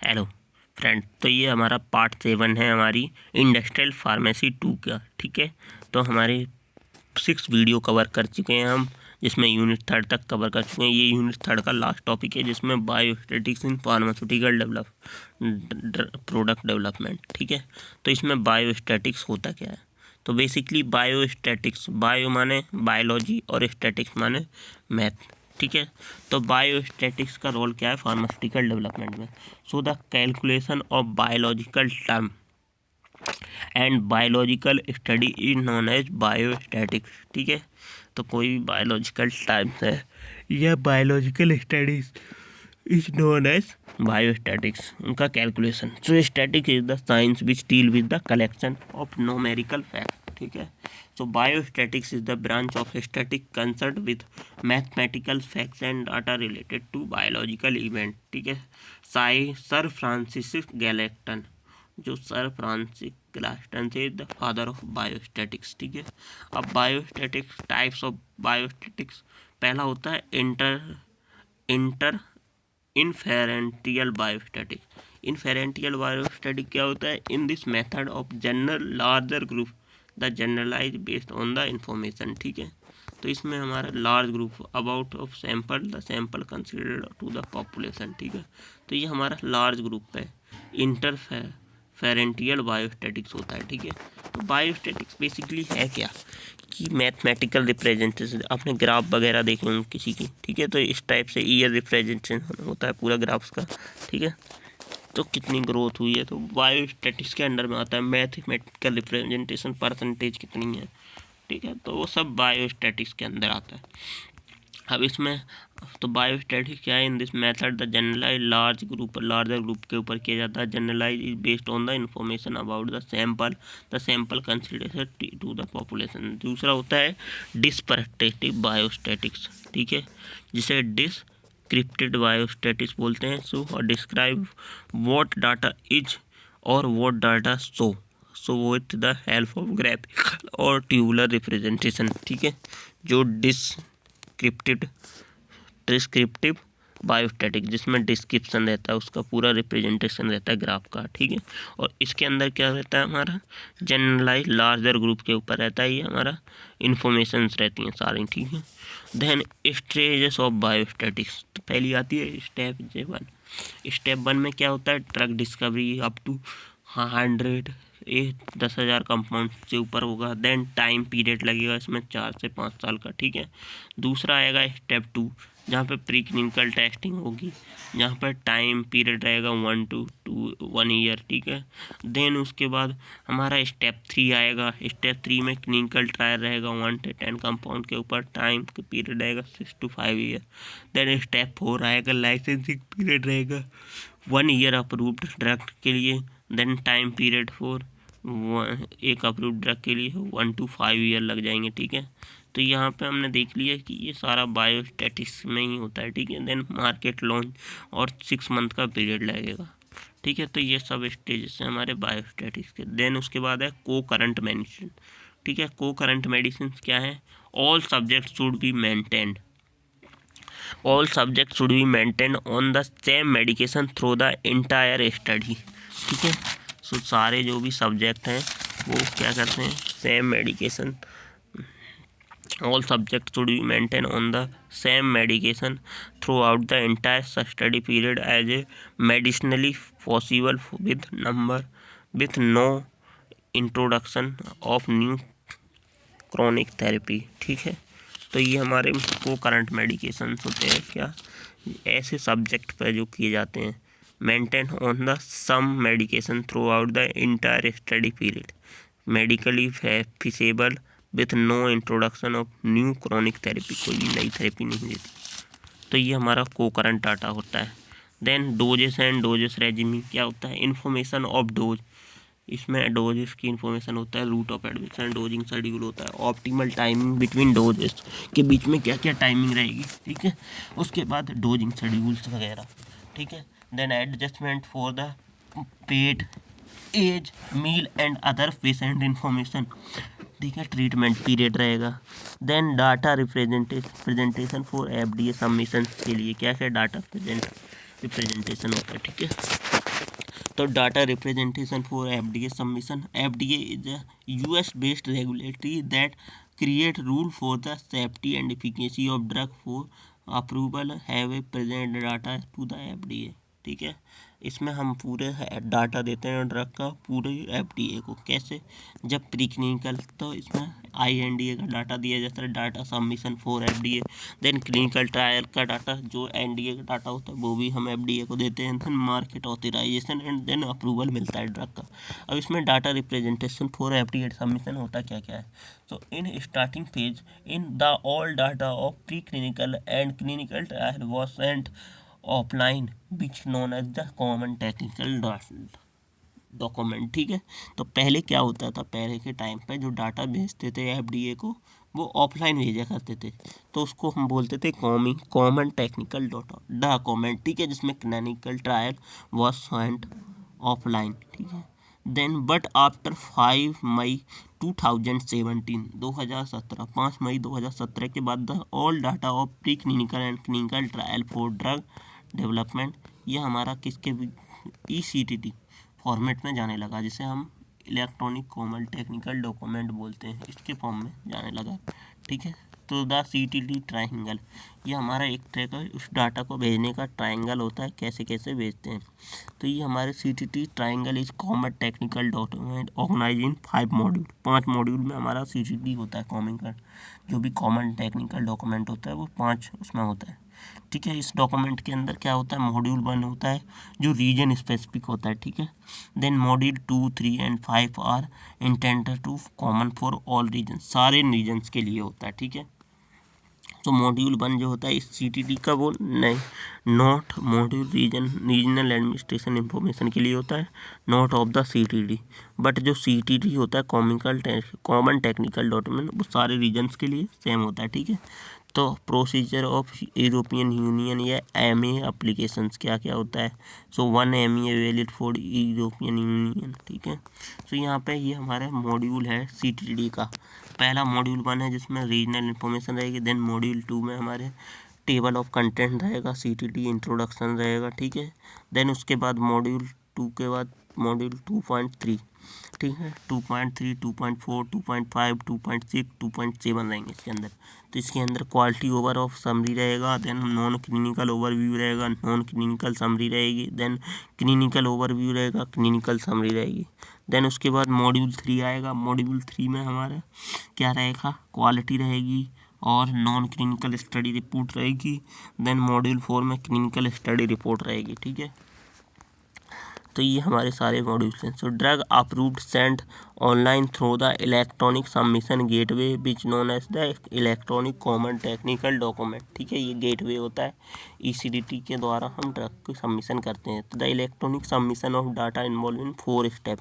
Hello friend, तो ये हमारा पार्ट 7 है हमारी इंडस्ट्रियल फार्मेसी 2 का। ठीक है, तो हमारे 6 वीडियो कवर कर चुके हैं हम, जिसमें यूनिट 3 तक कवर कर चुके हैं। ये यूनिट 3 का लास्ट टॉपिक है, जिसमें biostatics in pharmaceutical product development. ठीक है, तो इसमें बायोस्टैटिक्स होता क्या है? तो बेसिकली बायोस्टैटिक्स, बायो माने बायोलॉजी और स्टैटिक्स माने मैथ। ठीक है, तो बायोस्टैटिक्स का रोल क्या है फार्मास्यूटिकल डेवलपमेंट में? So the calculation of biological term and biological study is known as biostatics. ठीक है, तो कोई भी बायोलॉजिकल टर्म्स है या biological studies is known as biostatics, उनका calculation. So statics is the science which deal with the collection of numerical fact. ठीक है, so biostatics is the branch of static concerned with mathematical facts and data related to biological event। ठीक है, sir Francis गैलेक्टन, जो sir Francis गैलेक्टन थे the father of biostatics. ठीक है, अब biostatics types of biostatics, पहला होता है inter inferential biostatic. Inferential biostatic क्या होता है? In this method of general larger group the generalize based on the information. ठीक है, तो इसमें हमारा large group about of sample the sample considered to the population. ठीक है, तो ये हमारा लार्ज ग्रुप है, इंटरफेरेंटियल बायोस्टैटिक्स होता है। ठीक है, तो बायोस्टैटिक्स बेसिकली है क्या कि मैथमेटिकल रिप्रेजेंटेशन, आपने ग्राफ वगैरह देखे होंगे किसी की। ठीक है, तो इस टाइप से ईयर रिप्रेजेंटेशन होता है पूरा ग्राफ्स का। ठीक है, तो कितनी ग्रोथ हुई है, तो बायोस्टैटिक्स के अंडर में आता है। मैथमेटिकल रिप्रेजेंटेशन, परसेंटेज कितनी है। ठीक है, तो वो सब बायोस्टैटिक्स के अंदर आता है। अब इसमें तो बायोस्टैटिक्स क्या है? In this method the generalize larger group के ऊपर किया जाता है। Generalize is based on the information about the sample consideration to the population. दूसरा होता है डिस्क्रिप्टिव बायोस्टैटिक्स। ठीक है, जिसे डिस्क्रिप्टिव बायोस्टैटिक्स बोलते हैं। सो और डिस्क्राइब व्हाट डाटा इज और what data so with the help of graphical और ट्यूबुलर रिप्रेजेंटेशन। ठीक है, जो डिस्क्रिप्टिव बायोस्टैटिक, जिसमें डिस्क्रिप्शन रहता है, उसका पूरा रिप्रेजेंटेशन रहता है ग्राफ का। ठीक है, और इसके अंदर क्या रहता है हमारा? जनरलाइज लार्जर ग्रुप के ऊपर रहता है, ये हमारा इन्फॉर्मेशंस रहती हैं सारी। ठीक है, देन स्टेजेस ऑफ बायोस्टैटिक्स, तो पहली आती है स्टेप 1। स्टेप 1 में क्या होता है? Drug discovery up to 10,000 compound से ऊपर होगा। देन टाइम पीरियड लगेगा इसमें 4 से 5 साल का। ठीक है, दूसरा आएगा स्टेप 2, जहाँ पे प्री क्लिनिकल टेस्टिंग होगी, जहाँ पर टाइम पीरियड रहेगा 1 ईयर। ठीक है, देन उसके बाद हमारा स्टेप 3 आएगा। स्टेप 3 में क्लिनिकल ट्रायल रहेगा 1 से 10 कंपाउंड के ऊपर, टाइम का पीरियड रहेगा 6 to 5 ईयर। देन स्टेप 4 आएगा, लाइसेंसिंग पीरियड रहेगा 1 ईयर अप्रूव्ड ड्रग के लिए। देन टाइम पीरियड फॉर एक अप्रूव्ड ड्रग के लिए 1 to 5 ईयर लग जाएंगे। ठीक है, तो यहाँ पे हमने देख लिया कि ये सारा बायोस्टैटिक्स में ही होता है। ठीक है, देन मार्केट लॉन्च और 6 मंथ का पीरियड लगेगा। ठीक है, तो ये सब स्टेजेस हैं हमारे बायोस्टैटिक्स के। देन उसके बाद है को करंट मेडिसिन। ठीक है, को करंट मेडिसिन क्या है? All subject should be maintained on the same medication through the entire study. ठीक है, सो सारे जो भी सब्जेक्ट हैं वो क्या करते हैं? Same medication, all subjects should be maintained on the same medication throughout the entire study period as a medicinally possible with no introduction of new chronic therapy। ठीक है, तो ये हमारे को करंट मेडिकेशंस होते हैं। क्या? ऐसे सब्जेक्ट पर जो किए जाते हैं, maintain on the some medication throughout the entire study period, medically feasible with no introduction of new chronic therapy, कोई भी नई थेरेपी नहीं देती। तो ये हमारा को करंट डाटा होता है। Then doses and doses regimen क्या होता है? इन्फॉर्मेशन ऑफ डोज, इसमें डोजेस की इन्फॉर्मेशन होता है। Route of admission, dosing schedule होता है। ऑप्टिमल टाइमिंग बिटवीन डोजेस, के बीच में क्या क्या टाइमिंग रहेगी। ठीक है, उसके बाद डोजिंग शेड्यूल्स वगैरह। ठीक है, then adjustment for the pet, age, meal and other patient information. ठीक है, ट्रीटमेंट पीरियड रहेगा। Then data representation for FDA submission के लिए क्या क्या डाटा रिप्रेजेंटेशन होता है। ठीक है, तो data representation for FDA submission. FDA is a US based regulatory that create rule for the safety and efficacy of drug for approval have a present data to the FDA। ठीक है, इसमें हम पूरे डाटा देते हैं drug का पूरे FDA को। कैसे? जब प्री क्लिनिकल, तो इसमें INDA का डाटा दिया जाता है, data submission for FDA। Then clinical trial का डाटा, जो NDA का डाटा होता है वो भी हम FDA को देते हैं। Then market authorisation and then approval मिलता है ड्रग का। अब इसमें data representation for FDA submission होता क्या क्या है? So in starting phase, in the all data of preclinical and clinical trial was sent offline, which known as the common technical document। ठीक है, तो पहले क्या होता था, पहले के टाइम पे जो डाटा भेजते थे FDA को वो ऑफलाइन भेजा करते थे, तो उसको हम बोलते थे कॉमन टेक्निकल डॉक्यूमेंट। ठीक है, जिसमें clinical trial was sent offline. ठीक है, देन बट आफ्टर 5 मई 2017 2017 5 मई 2017 के बाद the all data of pre clinical and clinical trial for drug development, ये हमारा किसके ECTT फॉर्मेट में जाने लगा, जिसे हम इलेक्ट्रॉनिक कॉमन टेक्निकल डॉक्यूमेंट बोलते हैं, इसके फॉर्म में जाने लगा। ठीक है, तो द CTT ट्रायंगल, ये हमारा एक तरह का उस डाटा को भेजने का ट्रायंगल होता है, कैसे कैसे भेजते हैं। तो ये हमारे CTT triangle is common technical document organise in 5 module. 5 module में हमारा CTT होता है कॉमन का, जो भी कॉमन टेक्निकल डॉक्यूमेंट होता है वो 5 उसमें होता है। ठीक है, इस डॉक्यूमेंट के अंदर क्या होता है, मॉड्यूल 1 होता है जो रीजन स्पेसिफिक होता है। ठीक है, then module 2, 3 and 5 are intended to common for all region, सारे रीजन्स के लिए होता है। ठीक है, तो मॉड्यूल 1 जो होता है इस CTT का वो नहीं, not module regional administration information के लिए होता है, not of the CTT। But जो CTT होता है कॉमन टेक्निकल डॉक्यूमेंट, वो सारे रीजन्स के लिए सेम होता है। ठीक है, तो प्रोसीजर ऑफ यूरोपियन यूनियन या MA एप्लीकेशंस क्या क्या होता है। सो 1 MA valid for European union. ठीक है, तो यहाँ पे ये हमारा मॉड्यूल है CTT का। पहला मॉड्यूल 1 है जिसमें रीजनल इन्फॉर्मेशन रहेगी। देन मॉड्यूल 2 में हमारे टेबल ऑफ कंटेंट रहेगा, CTT इंट्रोडक्शन रहेगा। ठीक है, देन उसके बाद मॉड्यूल 2 के बाद मॉड्यूल 2.3। ठीक है, 2.3, 2.4, 2.5, 2.6, 2.7 रहेंगे इसके अंदर। तो इसके अंदर क्वालिटी ओवर ऑफ समरी रहेगा, देन नॉन क्लिनिकल ओवरव्यू रहेगा, नॉन क्लिनिकल समरी रहेगी, देन क्लिनिकल ओवरव्यू रहेगा, क्लिनिकल समरी रहेगी। देन उसके बाद मॉड्यूल 3 आएगा। मॉड्यूल 3 में हमारा क्या रहेगा, क्वालिटी रहेगी और नॉन क्लिनिकल स्टडी रिपोर्ट रहेगी। देन मॉड्यूल 4 में क्लिनिकल स्टडी रिपोर्ट रहेगी। ठीक है, तो ये हमारे सारे मॉड्यूल्स हैं। So drug approved send online through the electronic submission gateway which known as the electronic common technical document. ठीक है, ये गेटवे होता है, ECTT के द्वारा हम ड्रग को सबमिशन करते हैं। तो the electronic submission of data involve in 4 step,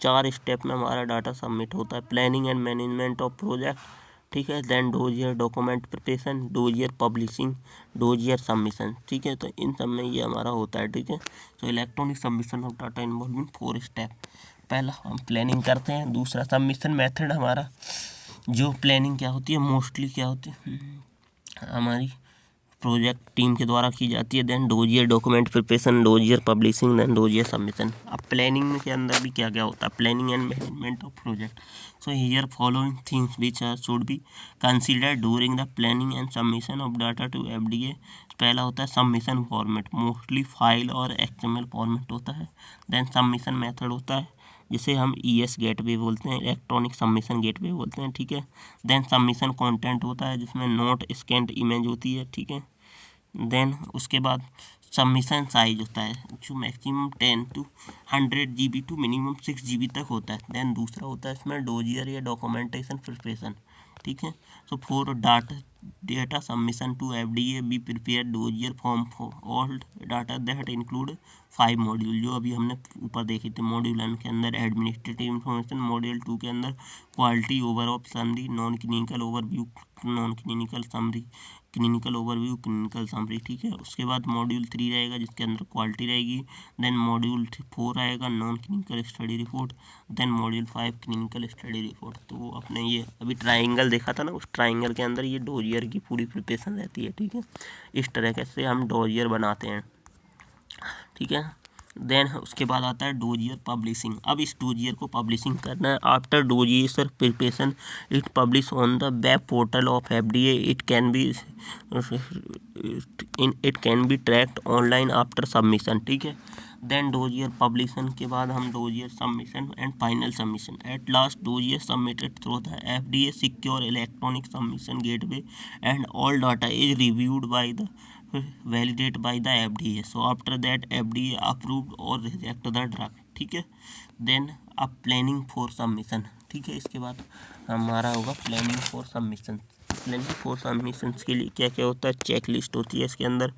4 step में हमारा डाटा सबमिट होता है। Planning and management of project. ठीक है, then dossier document preparation, dossier publishing, dossier submission. ठीक है, तो इन सब में ये हमारा होता है। ठीक है, तो electronic submission of data involve in 4 step. पहला हम प्लानिंग करते हैं, दूसरा सबमिशन मेथड हमारा, जो प्लानिंग क्या होती है, मोस्टली क्या होती है हमारी प्रोजेक्ट टीम के द्वारा की जाती है। Then dossier document preparation, dossier publishing, then dossier submission. अब प्लानिंग के अंदर भी क्या क्या होता है, planning and management of project. So here following things which are should be considered during the planning and submission of data to FDA। पहला होता है सबमिशन फॉर्मेट, मोस्टली फाइल और XML फॉर्मेट होता है। देन सबमिशन मेथड होता है जिसे हम ES गेटवे बोलते हैं, इलेक्ट्रॉनिक सबमिशन गेटवे बोलते हैं। ठीक है, देन सबमिशन कंटेंट होता है जिसमें नोट स्कैन्ड इमेज होती है। ठीक है, देन उसके बाद सबमिशन साइज होता है जो maximum 10 to 100 GB to minimum 6 GB तक होता है। देन दूसरा होता है इसमें डोजियर या डॉक्यूमेंटेशन प्रिपरेशन। ठीक है, so for data submission to FDA be prepare dossier form for all data that include 5 module, जो अभी हमने ऊपर देखे थे। मॉड्यूल 1 के अंदर एडमिनिस्ट्रेटिव इंफॉर्मेशन, मॉड्यूल 2 के अंदर quality overall summary, non clinical overview, non clinical summary, clinical overview, clinical summary. ठीक है, उसके बाद मॉड्यूल 3 रहेगा जिसके अंदर क्वालिटी रहेगी। देन मॉड्यूल 4 आएगा non clinical study report. Then module 5 clinical study report. तो वो अपने ये अभी ट्राइंगल देखा था ना, उस ट्राइंगल के अंदर ये डोजियर की पूरी प्रिपरेशन रहती है। ठीक है, इस तरह से हम डोजियर बनाते हैं। ठीक है, देन उसके बाद आता है डोजियर पब्लिशिंग। अब इस डोजियर को पब्लिशिंग करना है। After dossier preparation it publish on the web portal of FDA। It can be tracked online after submission, ठीक है। देन डोजियर पब्लिशन के बाद हम dossier submission and final submission. At last dossier submitted through the FDA secure electronic submission gateway and all data is reviewed by the validate by the FDA। so after that FDA approved or reject the draft, ठीक है। then अब planning for submission, ठीक है। इसके बाद हमारा होगा planning for submission. Planning for submissions के लिए क्या क्या होता है, चेक लिस्ट होती है, इसके अंदर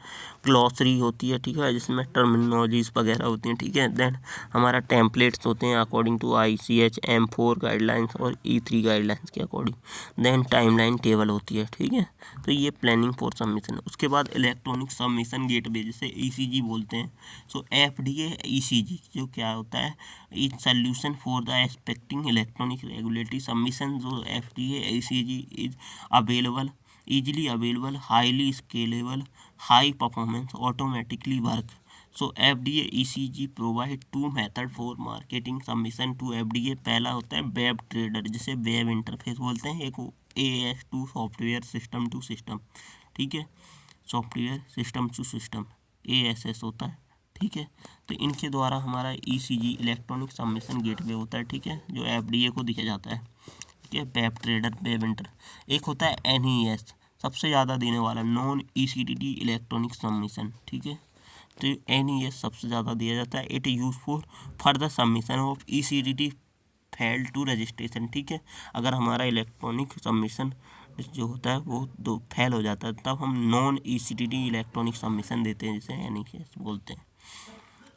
ग्लॉसरी होती है, ठीक है, जिसमें टर्मिनोलॉजीज वगैरह होती हैं, ठीक है। देन हमारा टेम्पलेट्स होते हैं according to ICH M4 guidelines और E3 गाइडलाइंस के अकॉर्डिंग। देन टाइमलाइन टेबल होती है, ठीक है। तो ये प्लानिंग फॉर सबमिशन। उसके बाद इलेक्ट्रॉनिक सबमिशन गेटवे, जिसे ECG बोलते हैं। सो FDA ECG जो क्या होता है, is solution for the expecting electronic regulatory submission. जो FDA ECG is available, easily available, highly scalable, high performance, automatically work। so FDA ECG provide two method for marketing submission to FDA। पहला होता है web trader, जिसे web interface बोलते हैं। एक AS2 software system to system, ठीक है, software system to system ASS होता है, ठीक है। तो इनके द्वारा हमारा ECG इलेक्ट्रॉनिक सबमिशन गेटवे होता है, ठीक है, जो FDA को दिया जाता है, ठीक है। Web trader, web inter. एक होता है NES, सबसे ज़्यादा देने वाला, नॉन ECDD इलेक्ट्रॉनिक सबमिशन, ठीक है। तो NES सबसे ज़्यादा दिया जाता है। It use for the submission of ECDD file to registration, ठीक है। अगर हमारा इलेक्ट्रॉनिक सबमिशन जो होता है वो दो फेल हो जाता है, तब हम नॉन ECDD इलेक्ट्रॉनिक सबमिशन देते हैं, जिसे NES बोलते हैं।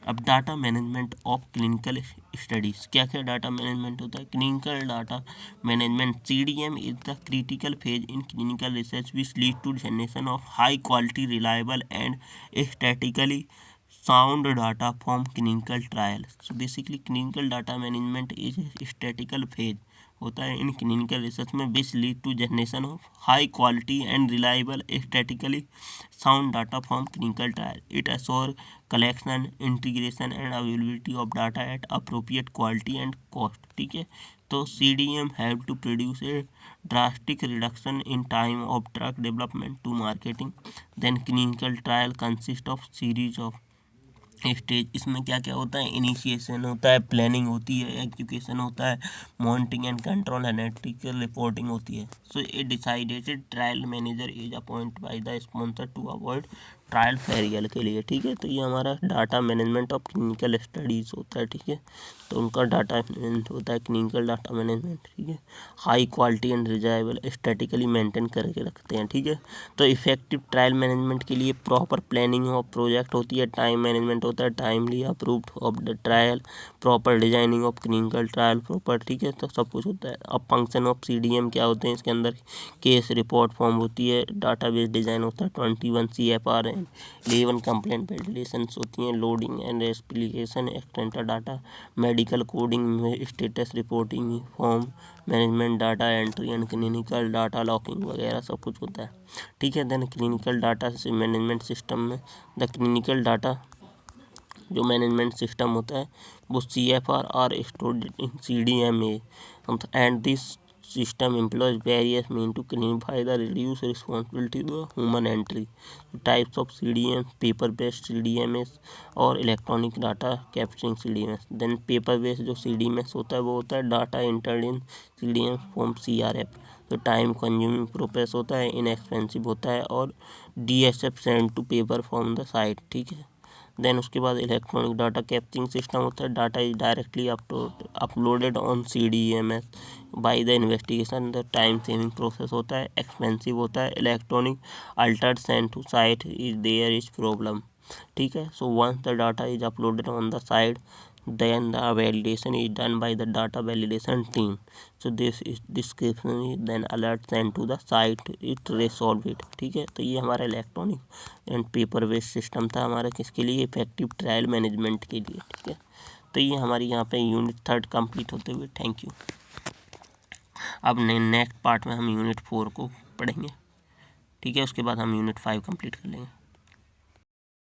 अब data management of clinical studies. क्या क्या डाटा मैनेजमेंट होता है, clinical data management CDM is the critical phase in clinical research which lead to generation of high quality reliable and statically sound data from clinical trial. So basically clinical data management is statical phase होता है in clinical research में, which lead to generation of high quality and reliable statically sound data from clinical trial. It assure collection, integration and availability of data at appropriate quality and cost, ठीक है। तो CDM have to produce a drastic reduction in time of drug development to marketing. Then clinical trial consist of series of stage. इसमें क्या क्या होता है, initiation होता है, प्लानिंग होती है, एजुकेशन होता है, monitoring and control, analytical reporting होती है। So a decided trial manager is appoint by the sponsor to avoid trial failure के लिए, ठीक है। तो ये हमारा data management of clinical studies होता है, ठीक है। तो उनका डाटा मैनेजमेंट होता है क्लिनिकल डाटा मैनेजमेंट, ठीक है। High quality and reliable statically maintain करके रखते हैं, ठीक है। तो इफेक्टिव ट्रायल मैनेजमेंट के लिए प्रॉपर प्लानिंग ऑफ प्रोजेक्ट होती है, टाइम मैनेजमेंट होता है, timely approved of the trial, proper designing of clinical trial proper, ठीक है। तो सब कुछ होता है। अब फंक्शन ऑफ CDM क्या होते हैं, इसके अंदर केस रिपोर्ट फॉर्म होती है, डाटाबेस डिज़ाइन होता है, 21 CFR एंड 11 कंप्लेंट वैलिडेशंस होती हैं, loading and application extender data, medical coding में status reporting, form management, data entry and clinical data locking वगैरह सब कुछ होता है, ठीक है। Then clinical data management system में द क्लिनिकल डाटा जो मैनेजमेंट सिस्टम होता है वो CFR are stored in CDMA and this system employs various means to clarify the reduce responsibility to human entry। types of CDM, paper based CDMS और electronic data capturing CDMS। then paper based जो CDMS होता है वो होता है data entered in CDM from CRF। तो time consuming process होता है, इनएक्सपेंसिव होता है, और DSF send to paper from the site, ठीक है। देन उसके बाद इलेक्ट्रॉनिक डाटा कैप्चरिंग सिस्टम होता है, data is directly uploaded on CDMS by the investigation. The time saving process होता है, एक्सपेंसिव होता है, electronic altered send to site is there is problem, ठीक है। So once the data is uploaded on the site then the validation is done by the data validation team। so this is description is then alert sent to the site it resolve it, ठीक है। तो ये हमारा electronic and paper based system था हमारा, किसके लिए, effective trial management के लिए, ठीक है। तो ये हमारी यहाँ पे यूनिट 3 कंप्लीट होते हुए, थैंक यू। अब नेक्स्ट पार्ट में हम यूनिट 4 को पढ़ेंगे, ठीक है। उसके बाद हम यूनिट 5 कंप्लीट कर लेंगे।